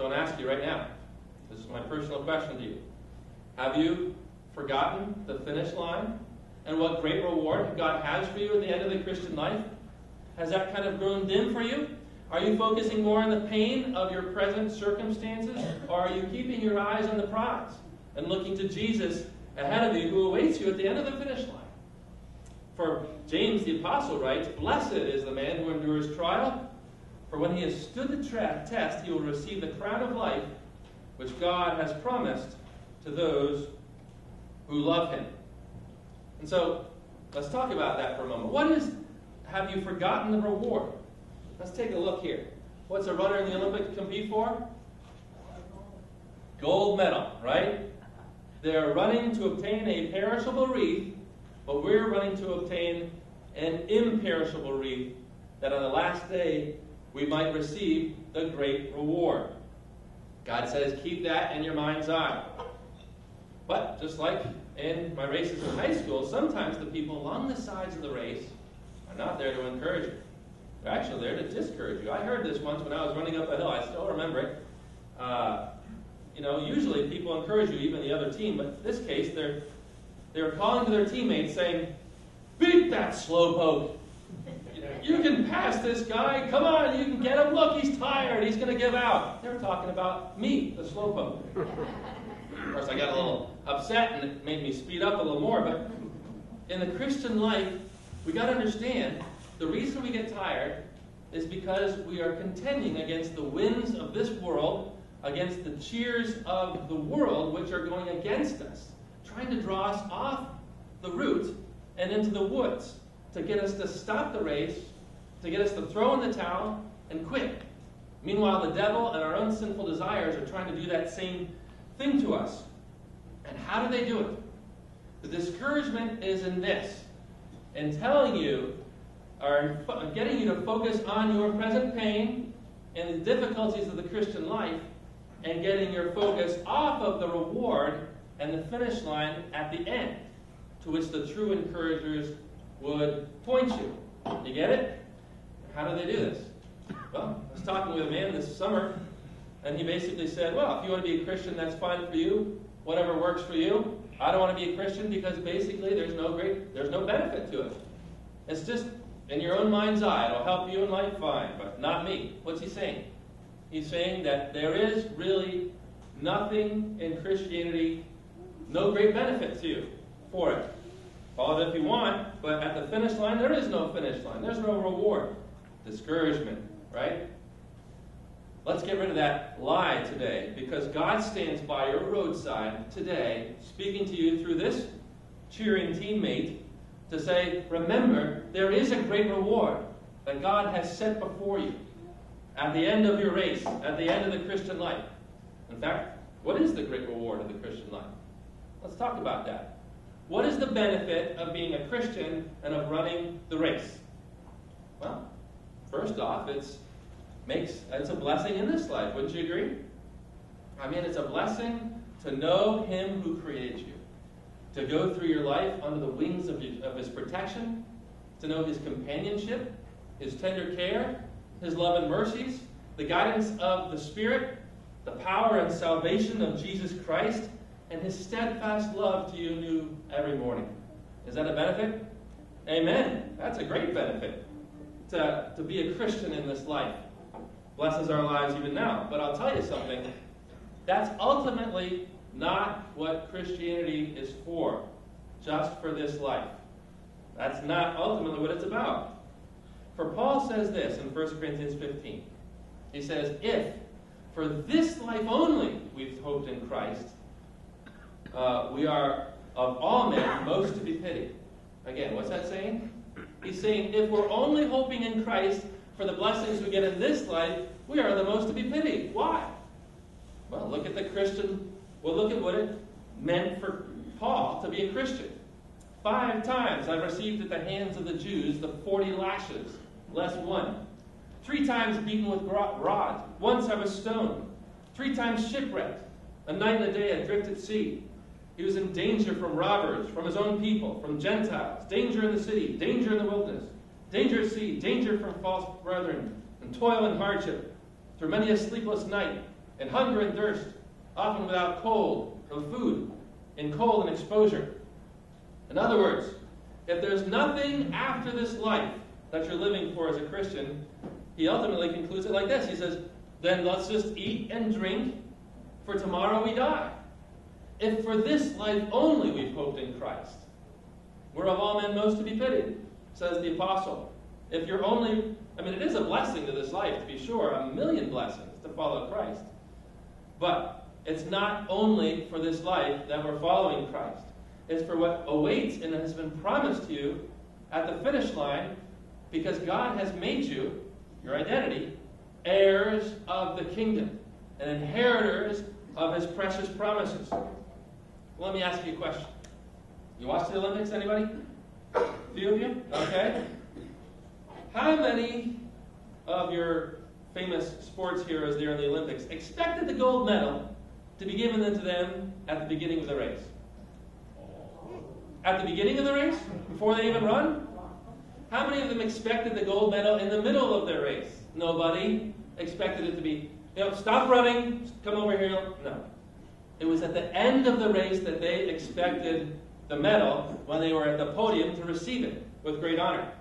So I want to ask you right now, this is my personal question to you. Have you forgotten the finish line and what great reward God has for you at the end of the Christian life? Has that kind of grown dim for you? Are you focusing more on the pain of your present circumstances, or are you keeping your eyes on the prize and looking to Jesus ahead of you who awaits you at the end of the finish line? For James the Apostle writes, "Blessed is the man who endures trial, for when he has stood the test, he will receive the crown of life which God has promised to those who love him." And so, let's talk about that for a moment. Have you forgotten the reward? Let's take a look here. What's a runner in the Olympics compete for? Gold medal, right? They're running to obtain a perishable wreath, but we're running to obtain an imperishable wreath that on the last day we might receive the great reward. God says, keep that in your mind's eye. But just like in my races in high school, sometimes the people along the sides of the race are not there to encourage you. They're actually there to discourage you. I heard this once when I was running up a hill. I still remember it. Usually people encourage you, even the other team, but in this case, they were calling to their teammates saying, "Beat that slowpoke. You can pass this guy. Come on, you can get him. Look, he's tired. He's going to give out." They were talking about me, the slowpoke. Of course, I got a little upset, and it made me speed up a little more. But in the Christian life, we got to understand the reason we get tired is because we are contending against the winds of this world, against the cheers of the world, which are going against us, trying to draw us off the route and into the woods, to get us to stop the race, to get us to throw in the towel and quit. Meanwhile, the devil and our own sinful desires are trying to do that same thing to us. And how do they do it? The discouragement is in this, in telling you, or getting you to focus on your present pain and the difficulties of the Christian life, and getting your focus off of the reward and the finish line at the end, to which the true encouragers would point you. You get it? How do they do this? Well, I was talking with a man this summer, and he basically said, well, if you want to be a Christian, that's fine for you. Whatever works for you. I don't want to be a Christian because basically there's no benefit to it. It's just in your own mind's eye. It'll help you in life, fine, but not me. What's he saying? He's saying that there is really nothing in Christianity, no great benefit to you for it. Follow it if you want, but at the finish line, there is no finish line. There's no reward. Discouragement, right? Let's get rid of that lie today, because God stands by your roadside today, speaking to you through this cheering teammate to say, remember, there is a great reward that God has set before you at the end of your race, at the end of the Christian life. In fact, what is the great reward of the Christian life? Let's talk about that. What is the benefit of being a Christian and of running the race? Well, first off, it's a blessing in this life, wouldn't you agree? I mean, it's a blessing to know Him who created you, to go through your life under the wings of His protection, to know His companionship, His tender care, His love and mercies, the guidance of the Spirit, the power and salvation of Jesus Christ, and His steadfast love to you new every morning. Is that a benefit? Amen. That's a great benefit to be a Christian in this life. Blesses our lives even now. But I'll tell you something. That's ultimately not what Christianity is for, just for this life. That's not ultimately what it's about. For Paul says this in 1 Corinthians 15. He says, if for this life only we've hoped in Christ, we are of all men most to be pitied. Again, what's that saying? He's saying if we're only hoping in Christ for the blessings we get in this life, we are the most to be pitied. Why? Well, look at look at what it meant for Paul to be a Christian. 5 times I've received at the hands of the Jews the 40 lashes, less 1. 3 times beaten with rods. Once I was stoned. 3 times shipwrecked. A night and a day adrift at sea. He was in danger from robbers, from his own people, from Gentiles. Danger in the city, danger in the wilderness. Danger at sea, danger from false brethren, and toil and hardship. Through many a sleepless night, in hunger and thirst, often without food, in cold and exposure. In other words, if there's nothing after this life that you're living for as a Christian, he ultimately concludes it like this. He says, then let's just eat and drink, for tomorrow we die. If for this life only we've hoped in Christ, we're of all men most to be pitied, says the apostle. If you're only, it is a blessing to this life, to be sure, a million blessings to follow Christ. But it's not only for this life that we're following Christ. It's for what awaits and has been promised to you at the finish line, because God has made you, your identity, heirs of the kingdom and inheritors of his precious promises. Well, let me ask you a question. You watch the Olympics, anybody? A few of you? Okay. How many of your famous sports heroes there in the Olympics expected the gold medal to be given to them at the beginning of the race? At the beginning of the race? Before they even run? How many of them expected the gold medal in the middle of their race? Nobody expected it to be, stop running, come over here. No. It was at the end of the race that they expected the medal when they were at the podium to receive it with great honor.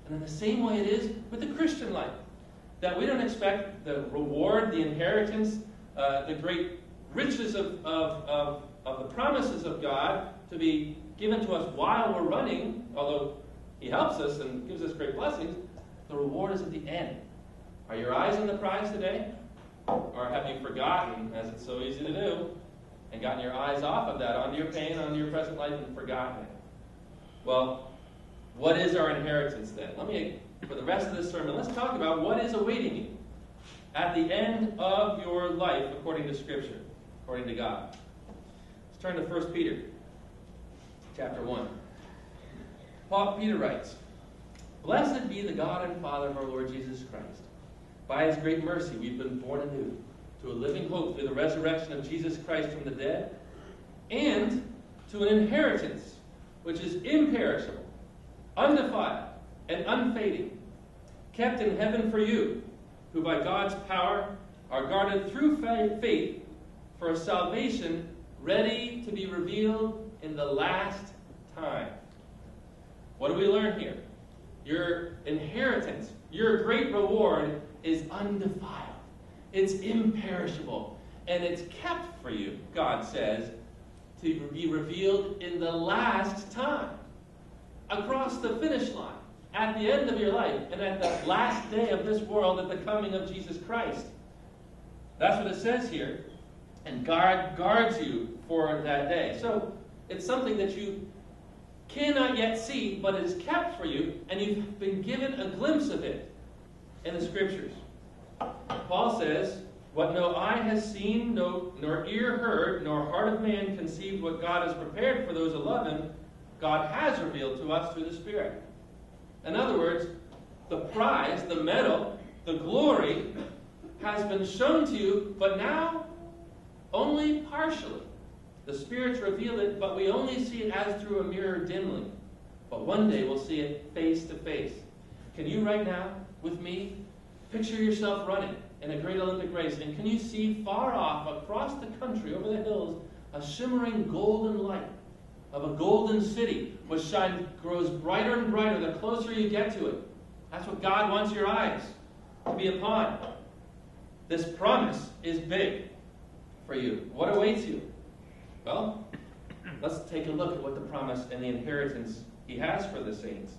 And in the same way it is with the Christian life. That we don't expect the reward, the inheritance, the great riches of the promises of God to be given to us while we're running, although he helps us and gives us great blessings. The reward is at the end. Are your eyes on the prize today? Or have you forgotten, as it's so easy to do, and gotten your eyes off of that, onto your pain, onto your present life, and forgotten it? Well, what is our inheritance then? For the rest of this sermon, let's talk about what is awaiting you at the end of your life according to Scripture, according to God. Let's turn to 1 Peter chapter 1. Peter writes, Blessed be the God and Father of our Lord Jesus Christ. By his great mercy we've been born anew to a living hope through the resurrection of Jesus Christ from the dead, and to an inheritance which is imperishable, undefiled, and unfading, kept in heaven for you, who by God's power are guarded through faith for a salvation ready to be revealed in the last time. What do we learn here? Your inheritance, your great reward, is undefiled. It's imperishable. And it's kept for you, God says, to be revealed in the last time. Across the finish line, at the end of your life, and at the last day of this world, at the coming of Jesus Christ. That's what it says here. And God guards you for that day. So it's something that you cannot yet see, but it is kept for you, and you've been given a glimpse of it in the Scriptures. Paul says, what no eye has seen, nor ear heard, nor heart of man conceived what God has prepared for those who love him, God has revealed to us through the Spirit. In other words, the prize, the medal, the glory has been shown to you, but now only partially. The Spirit's revealed it, but we only see it as through a mirror dimly. But one day we'll see it face to face. Can you right now, with me, picture yourself running in a great Olympic race, and can you see far off across the country, over the hills, a shimmering golden light of a golden city, which grows brighter and brighter the closer you get to it? That's what God wants your eyes to be upon. This promise is big for you. What awaits you? Well, let's take a look at what the promise and the inheritance he has for the saints.